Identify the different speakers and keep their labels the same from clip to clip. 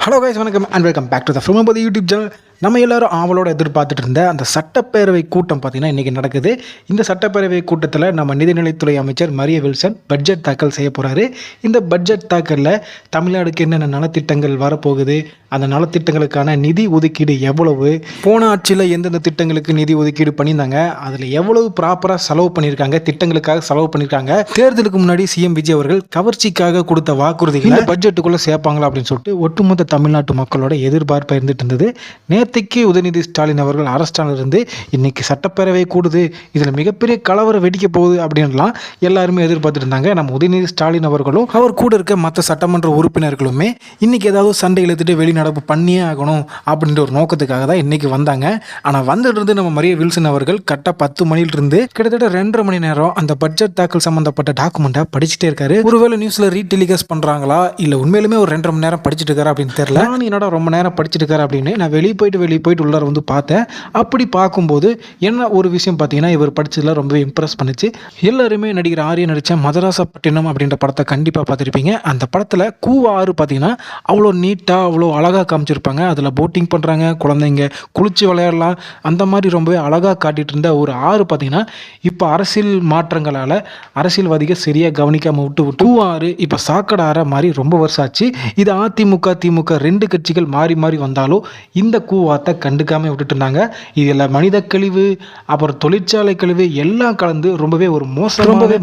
Speaker 1: Hello guys, வணக்கம் and welcome back to the film YouTube channel. நம்ம எல்லாரும் ஆவலோட எதிர்பார்த்துட்டு இருந்த அந்த சட்டப்பேரவை கூட்டம் பார்த்தீங்கன்னா இன்றைக்கி நடக்குது. இந்த சட்டப்பேரவை கூட்டத்தில் நம்ம நிதிநிலைத்துறை அமைச்சர் மரிய வில்சன் பட்ஜெட் தாக்கல் செய்ய போகிறாரு. இந்த பட்ஜெட் தாக்கலில் தமிழ்நாடுக்கு என்னென்ன நலத்திட்டங்கள் வரப்போகுது, அந்த நலத்திட்டங்களுக்கான நிதி ஒதுக்கீடு எவ்வளவு, போன ஆட்சியில் எந்தெந்த திட்டங்களுக்கு நிதி ஒதுக்கீடு பண்ணியிருந்தாங்க, அதில் எவ்வளவு ப்ராப்பராக செலவு பண்ணியிருக்காங்க, திட்டங்களுக்காக செலவு பண்ணியிருக்காங்க, தேர்தலுக்கு முன்னாடி சிஎம் விஜய் அவர்கள் கவர்ச்சிக்காக கொடுத்த வாக்குறுதிகளை பட்ஜெட்டுக்குள்ளே சேர்ப்பாங்களா அப்படின்னு சொல்லிட்டு ஒட்டுமொத்த தமிழ்நாட்டு மக்களோட எதிர்பார்ப்பு இருந்துட்டு இருந்தது. நேற்றுக்கு உதயநிதி ஸ்டாலின் அவர்கள் அரஸ்டான இருந்து இன்னைக்கு சட்டப்பேரவை கூடுது, இதில் மிகப்பெரிய கலவரம் வெடிக்க போகுது அப்படின்லாம் எல்லாருமே எதிர்பார்த்துட்டு இருந்தாங்க. நம்ம உதயநிதி ஸ்டாலின் அவர்களும் அவர் கூட இருக்க மற்ற சட்டமன்ற உறுப்பினர்களுமே இன்னைக்கு ஏதாவது சண்டை இழுத்துட்டு வெளிநடப்பு பண்ணியே ஆகணும் அப்படின்ற ஒரு நோக்கத்துக்காக தான் இன்னைக்கு வந்தாங்க. ஆனால் வந்துட்டு நம்ம மரிய வில்சன் அவர்கள் கரெக்டாக 10 மணிலிருந்து கிட்டத்தட்ட 2.5 மணி நேரம் அந்த பட்ஜெட் தாக்கல் சம்பந்தப்பட்ட டாக்குமெண்ட்டை படிச்சுட்டே இருக்காரு. ஒருவேளை நியூஸ்ல ரீடெலிகாஸ்ட் பண்றாங்களா இல்லை உண்மையிலுமே ஒரு 2.5 மணி நேரம் படிச்சுட்டு இருக்காரு அப்படின்னு தெரியல. நான் என்னடா ரொம்ப நேரம் படிச்சுட்டு இருக்காரு அப்படின்னு நான் வெளியே போயிட்டு உள்ளார வந்து பார்த்தேன். அப்படி பார்க்கும்போது என்ன ஒரு விஷயம் பார்த்தீங்கன்னா, இவர் படிச்சதுல ரொம்பவே இம்ப்ரெஸ் பண்ணிச்சு. எல்லாருமே நடிகர் ஆர்யா நடித்த மதராசப்பட்டினம் அப்படின்ற படத்தை கண்டிப்பாக பார்த்துருப்பீங்க. அந்த படத்தில் கூவா ஆறு பார்த்தீங்கன்னா அவ்வளோ நீட்டாக அவ்வளோ அழகாக காமிச்சிருப்பாங்க. அதில் போட்டிங் பண்ணுறாங்க, குழந்தைங்க குளிச்சு விளையாடலாம், அந்த மாதிரி ரொம்பவே அழகாக காட்டிகிட்டு இருந்த ஒரு ஆறு பார்த்தீங்கன்னா இப்போ அரசியல் மாற்றங்களால் அரசியல்வாதிகள் சரியாக கவனிக்காமல் விட்டு கூவா ஆறு இப்போ சாக்கடை ஆற மாதிரி ரொம்ப வருஷம் ஆச்சு. இது அதிமுக திமுக 2 கட்சிகள் மாறி மாறி வந்தாலும் இந்த கூவாத்தை கண்டுக்காமல் விட்டுட்டு இருந்தாங்க. இதில் மனித கழிவு அப்புறம் தொழிற்சாலை கழிவு எல்லாம் கலந்து ரொம்பவே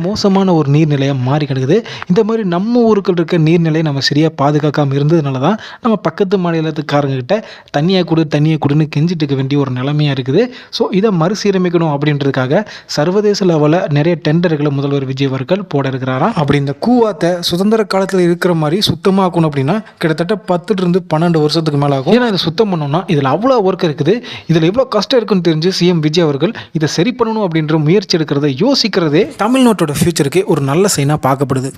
Speaker 1: மோசமான ஒரு நீர்நிலையாக மாறி கிடக்குது. இந்த மாதிரி நம்ம ஊருக்குள் இருக்க நீர்நிலையை நம்ம சரியாக பாதுகாக்காமல் இருந்ததுனால தான் நம்ம பக்கத்து மாநிலத்துக்காரங்கிட்ட தண்ணியை கொடுன்னு கெஞ்சிட்டு இருக்க வேண்டிய ஒரு நிலைமையாக இருக்குது. ஸோ இதை மறுசீரமைக்கணும் அப்படின்றதுக்காக சர்வதேச லெவலில் நிறைய டெண்டர்களை முதல்வர் விஜய் அவர்கள் போட இருக்கிறாராம். அப்படி இந்த கூவாத்தை சுதந்திர காலத்தில் இருக்கிற மாதிரி சுத்தமாக்கணும் அப்படின்னா கிட்டத்தட்ட 10-12 வருஷத்துக்கு மேலே ஆகும். ஏன்னா இதை சுத்தம் பண்ணோம்னா இதில் அவ்வளோ ஒர்க் இருக்குது, இதில் எவ்வளோ கஷ்டம் இருக்குன்னு தெரிஞ்சு சிஎம் விஜய் அவர்கள் இதை சரி பண்ணணும் அப்படின்ற முயற்சி எடுக்கிறத யோசிக்கிறதே தமிழ்நாட்டோட ஃபியூச்சருக்கு ஒரு நல்ல சைனாக பார்க்கப்படுது.